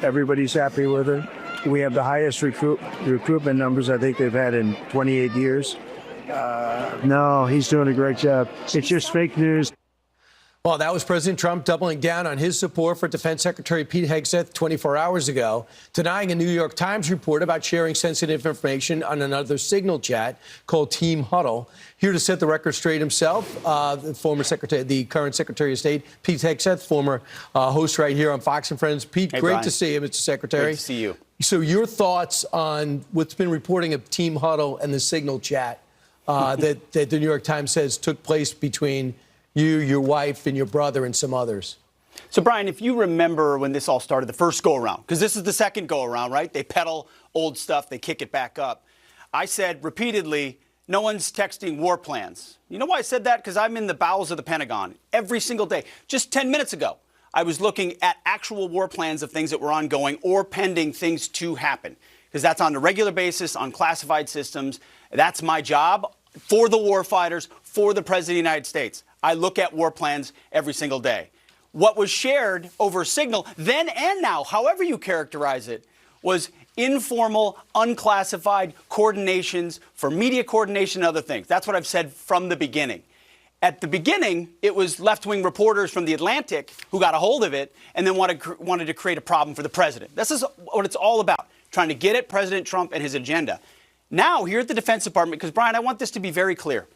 Everybody's happy with her. We have the highest recruitment numbers I think they've had in 28 years. No, he's doing a great job. It's just fake news. Well, that was President Trump doubling down on his support for Defense Secretary Pete Hegseth 24 hours ago, denying a New York Times report about sharing sensitive information on another Signal chat called Team Huddle. Here to set the record straight himself, the current Secretary of State, Pete Hegseth, former host right here on Fox and Friends. Pete, hey, great Brian. To see you, Mr. Secretary. Great to see you. So your thoughts on what's been reporting of Team Huddle and the Signal chat that the New York Times says took place between you, your wife, and your brother, and some others? So, Brian, if you remember when this all started, the first go-around, because this is the second go-around, right? They peddle old stuff, they kick it back up. I said repeatedly, no one's texting war plans. You know why I said that? Because I'm in the bowels of the Pentagon every single day. Just 10 minutes ago, I was looking at actual war plans of things that were ongoing or pending things to happen, because that's on a regular basis on classified systems. That's my job for the war fighters, for the President of the United States. I look at war plans every single day. What was shared over Signal, then and now, however you characterize it, was informal, unclassified coordinations for media coordination and other things. That's what I've said from the beginning. At the beginning, it was left-wing reporters from The Atlantic who got a hold of it and then wanted to create a problem for the president. This is what it's all about, trying to get at President Trump and his agenda. Now, here at the Defense Department, because, Brian, I want this to be very clear.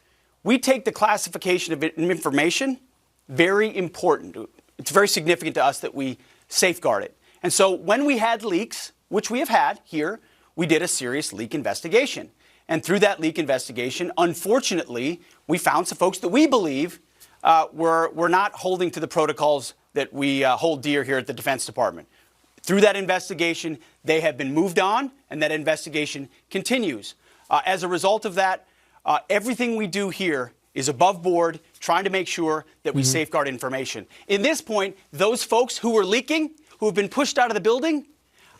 We take the classification of information very important. It's very significant to us that we safeguard it. And so when we had leaks, which we have had here, we did a serious leak investigation. And through that leak investigation, unfortunately, we found some folks that we believe were not holding to the protocols that we hold dear here at the Defense Department. Through that investigation, they have been moved on, and that investigation continues. As a result of that, everything we do here is above board, trying to make sure that we safeguard information. In this point, those folks who were leaking, who have been pushed out of the building,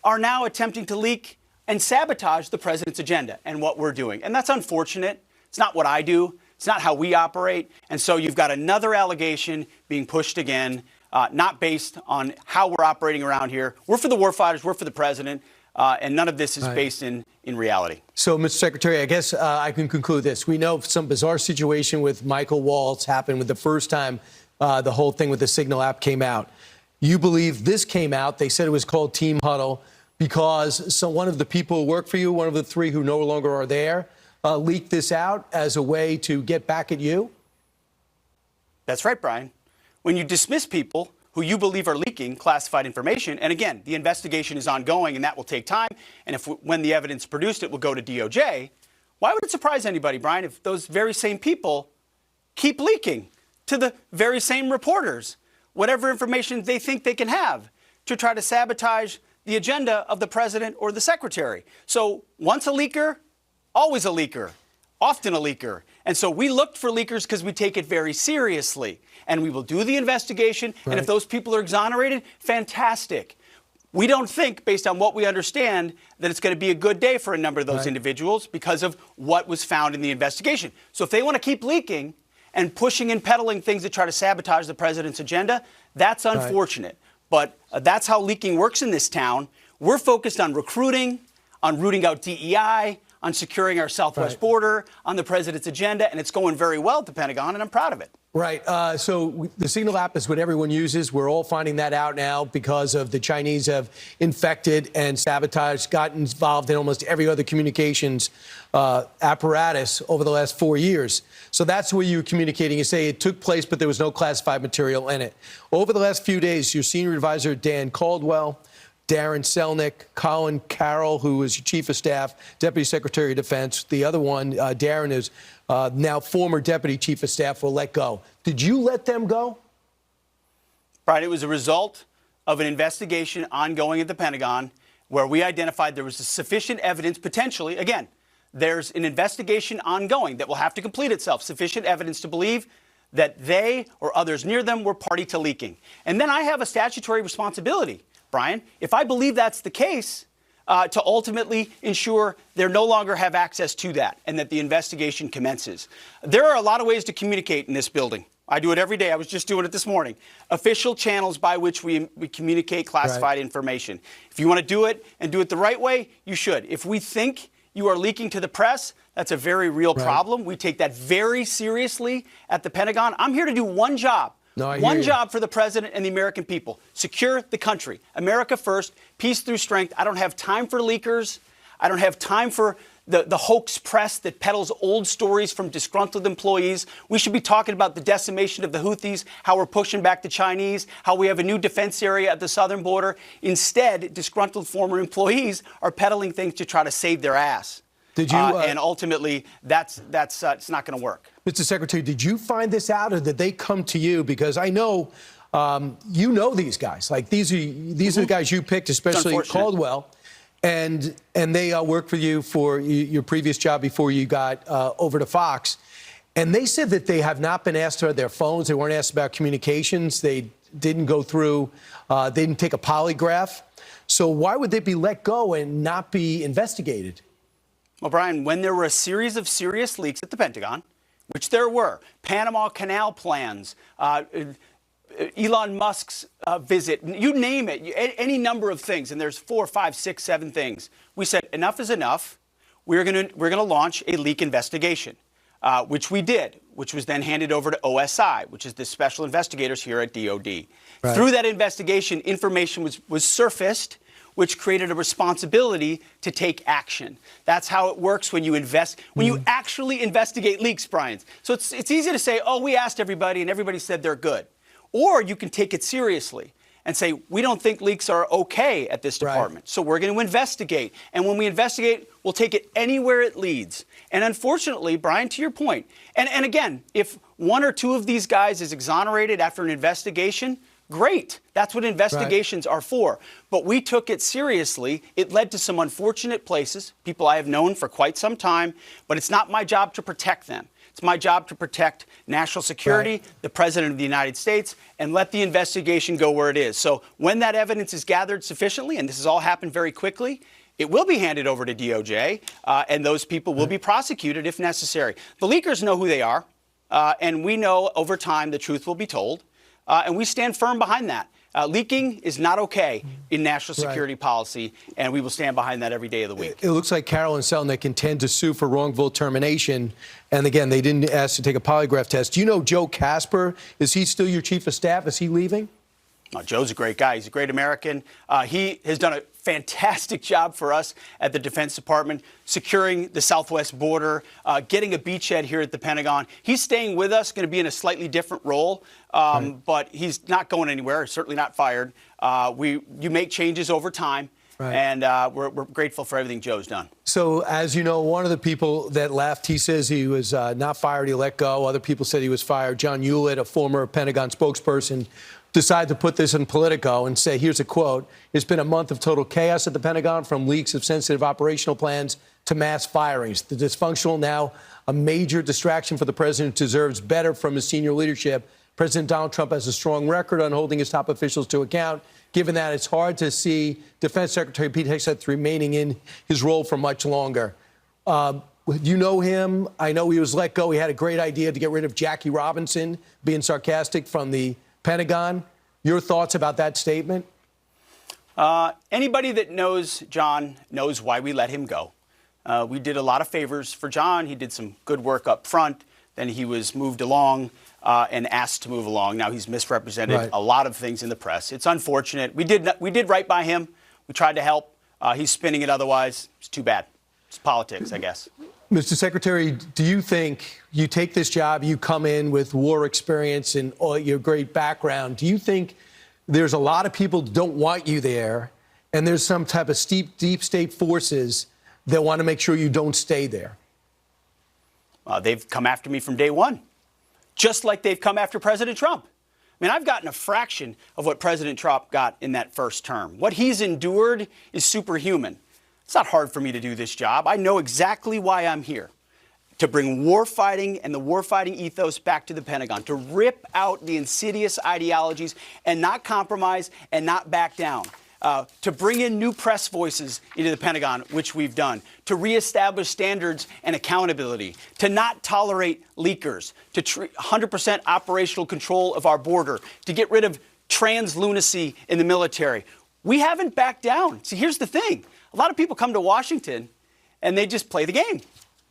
are now attempting to leak and sabotage the president's agenda and what we're doing. And that's unfortunate. It's not what I do. It's not how we operate. And so you've got another allegation being pushed again, not based on how we're operating around here. We're for the warfighters. We're for the president. And none of this is based in reality. So, Mr. Secretary, I guess I can conclude this. We know some bizarre situation with Michael Waltz happened with the first time the whole thing with the Signal app came out. You believe this came out, they said it was called Team Huddle, because one of the people who work for you, one of the three who no longer are there, leaked this out as a way to get back at you? That's right, Brian. When you dismiss people who you believe are leaking classified information, and again, the investigation is ongoing and that will take time, and when the evidence is produced, it will go to DOJ, why would it surprise anybody, Brian, if those very same people keep leaking to the very same reporters whatever information they think they can have to try to sabotage the agenda of the president or the secretary? So once a leaker, always a leaker, often a leaker. And so we looked for leakers because we take it very seriously. And we will do the investigation. Right. And if those people are exonerated, fantastic. We don't think, based on what we understand, that it's going to be a good day for a number of those individuals because of what was found in the investigation. So if they want to keep leaking and pushing and peddling things that try to sabotage the president's agenda, that's unfortunate. But that's how leaking works in this town. We're focused on recruiting, on rooting out DEI, on securing our southwest border, on the president's agenda, and it's going very well at the Pentagon, and I'm proud of it. Right. So the Signal app is what everyone uses. We're all finding that out now because of the Chinese have infected and sabotaged, gotten involved in almost every other communications apparatus over the last 4 years. So that's where you're communicating. You say it took place, but there was no classified material in it. Over the last few days, your senior advisor, Dan Caldwell, Darren Selnick, Colin Carroll, who is your chief of staff, deputy secretary of defense. The other one, Darren, is now former deputy chief of staff, will let go. Did you let them go? Brian, it was a result of an investigation ongoing at the Pentagon where we identified there was sufficient evidence, potentially, again, there's an investigation ongoing that will have to complete itself, sufficient evidence to believe that they or others near them were party to leaking. And then I have a statutory responsibility, Brian, if I believe that's the case, to ultimately ensure they no longer have access to that and that the investigation commences. There are a lot of ways to communicate in this building. I do it every day. I was just doing it this morning. Official channels by which we communicate classified information. If you want to do it and do it the right way, you should. If we think you are leaking to the press, that's a very real problem. We take that very seriously at the Pentagon. I'm here to do one job. One job for the president and the American people. Secure the country. America first. Peace through strength. I don't have time for leakers. I don't have time for the hoax press that peddles old stories from disgruntled employees. We should be talking about the decimation of the Houthis, how we're pushing back the Chinese, how we have a new defense area at the southern border. Instead, disgruntled former employees are peddling things to try to save their ass. Did you? And ultimately, that's it's not going to work. Mr. Secretary, did you find this out, or did they come to you? Because I know you know these guys. Like these are the guys you picked, especially Caldwell. And they worked for you for your previous job before you got over to Fox. And they said that they have not been asked about their phones. They weren't asked about communications. They didn't go through, they didn't take a polygraph. So why would they be let go and not be investigated? Well, Brian, when there were a series of serious leaks at the Pentagon, which there were, Panama Canal plans, Elon Musk's visit, you name it, any number of things, and there's 4, 5, 6, 7 things. We said enough is enough. We're gonna launch a leak investigation, which we did, which was then handed over to OSI, which is the special investigators here at DOD. Right. Through that investigation, information was surfaced, which created a responsibility to take action. That's how it works when you you actually investigate leaks, Brian. So it's easy to say, oh, we asked everybody and everybody said they're good. Or you can take it seriously and say, we don't think leaks are okay at this department. Right. So we're going to investigate. And when we investigate, we'll take it anywhere it leads. And unfortunately, Brian, to your point, and again, if 1 or 2 of these guys is exonerated after an investigation, great. That's what investigations are for. But we took it seriously. It led to some unfortunate places, people I have known for quite some time, but it's not my job to protect them. It's my job to protect national security, the President of the United States, and let the investigation go where it is. So when that evidence is gathered sufficiently, and this has all happened very quickly, it will be handed over to DOJ, and those people will be prosecuted if necessary. The leakers know who they are, and we know over time the truth will be told, and we stand firm behind that. Leaking is not okay in national security policy, and we will stand behind that every day of the week. It looks like Carol and Selnick intend to sue for wrongful termination. And again, they didn't ask to take a polygraph test. Do you know Joe Casper? Is he still your chief of staff? Is he leaving? Oh, Joe's a great guy. He's a great American. He has done a fantastic job for us at the Defense Department, securing the southwest border, getting a beachhead here at the Pentagon. He's staying with us, going to be in a slightly different role, but he's not going anywhere, certainly not fired. You make changes over time, and we're grateful for everything Joe's done. So, as you know, one of the people that left, he says he was not fired, he let go. Other people said he was fired. John Hewlett, a former Pentagon spokesperson, decided to put this in Politico and say, here's a quote, "It's been a month of total chaos at the Pentagon, from leaks of sensitive operational plans to mass firings. The dysfunctional, now a major distraction for the president, deserves better from his senior leadership. President Donald Trump has a strong record on holding his top officials to account. Given that, it's hard to see Defense Secretary Pete Hegseth remaining in his role for much longer." You know him. I know he was let go. He had a great idea to get rid of Jackie Robinson, being sarcastic, from the Pentagon. Your thoughts about that statement? Anybody that knows John knows why we let him go. We did a lot of favors for John. He did some good work up front. Then he was moved along and asked to move along. Now he's misrepresented a lot of things in the press. It's unfortunate. We did right by him. We tried to help. He's spinning it otherwise. It's too bad. It's politics, I guess. Mr. Secretary, do you think you take this job, you come in with war experience and all your great background, do you think there's a lot of people who don't want you there, and there's some type of deep state forces that want to make sure you don't stay there? They've come after me from day one, just like they've come after President Trump. I mean, I've gotten a fraction of what President Trump got in that first term. What he's endured is superhuman. It's not hard for me to do this job. I know exactly why I'm here. To bring warfighting and the warfighting ethos back to the Pentagon, to rip out the insidious ideologies and not compromise and not back down. to bring in new press voices into the Pentagon, which we've done, to reestablish standards and accountability, to not tolerate leakers, to 100% operational control of our border, to get rid of trans lunacy in the military. We haven't backed down. See, here's the thing. A lot of people come to Washington and they just play the game.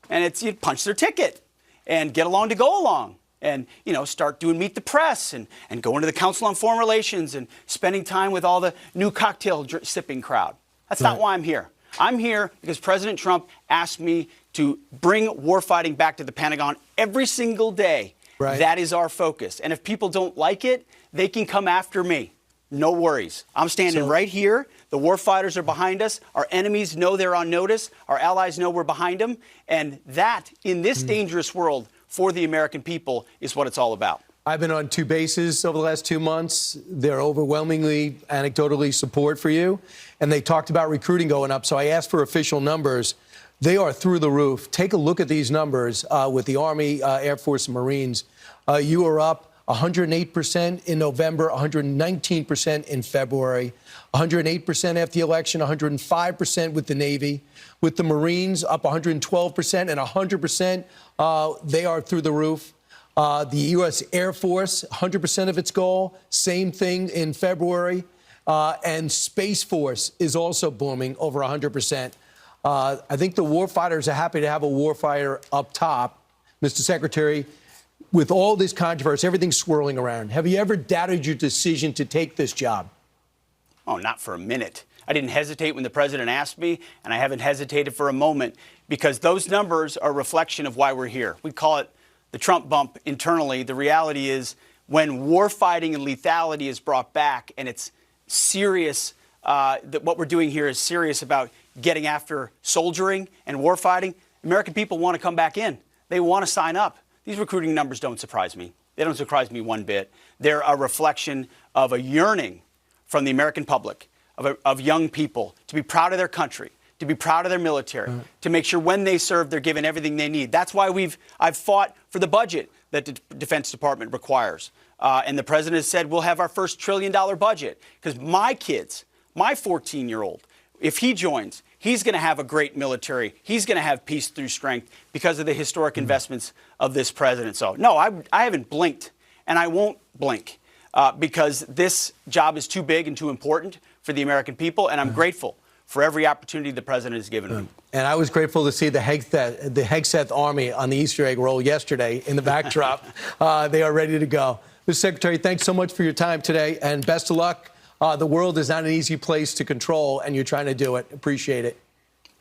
And it's you punch their ticket and get along to go along. And, start doing Meet the Press and going to the Council on Foreign Relations and spending time with all the new cocktail sipping crowd. That's not why I'm here. I'm here because President Trump asked me to bring warfighting back to the Pentagon every single day. Right. That is our focus. And if people don't like it, they can come after me. No worries. I'm standing right here. The warfighters are behind us. Our enemies know they're on notice. Our allies know we're behind them. And that, in this dangerous world, for the American people is what it's all about. I've been on 2 bases over the last 2 months. They're overwhelmingly, anecdotally support for you. And they talked about recruiting going up. So I asked for official numbers. They are through the roof. Take a look at these numbers with the Army, Air Force, and Marines. You are up 108% in November, 119% in February, 108% after the election, 105% with the Navy. With the Marines, up 112% and 100%. They are through the roof. The U.S. Air Force, 100% of its goal. Same thing in February. And Space Force is also booming, over 100%. I think the warfighters are happy to have a warfighter up top. Mr. Secretary, with all this controversy, everything swirling around, have you ever doubted your decision to take this job? Oh, not for a minute. I didn't hesitate when the president asked me, and I haven't hesitated for a moment, because those numbers are a reflection of why we're here. We call it the Trump bump internally. The reality is when war fighting and lethality is brought back and it's serious, that what we're doing here is serious about getting after soldiering and war fighting, American people want to come back in. They want to sign up. These recruiting numbers don't surprise me. They don't surprise me one bit. They're a reflection of a yearning from the American public, of young people, to be proud of their country, to be proud of their military, to make sure when they serve, they're given everything they need. That's why I've fought for the budget that the Defense Department requires. And the president has said we'll have our first $1 trillion budget, because my kids, my 14-year-old, if he joins, he's going to have a great military. He's going to have peace through strength because of the historic investments of this president. So, no, I haven't blinked, and I won't blink because this job is too big and too important for the American people, and I'm grateful for every opportunity the president has given me. And I was grateful to see the Hegseth Army on the Easter egg roll yesterday in the backdrop. They are ready to go. Mr. Secretary, thanks so much for your time today, and best of luck. The world is not an easy place to control, and you're trying to do it. Appreciate it.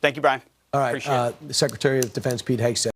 Thank you, Brian. All right. Appreciate it. Secretary of Defense Pete Hegseth.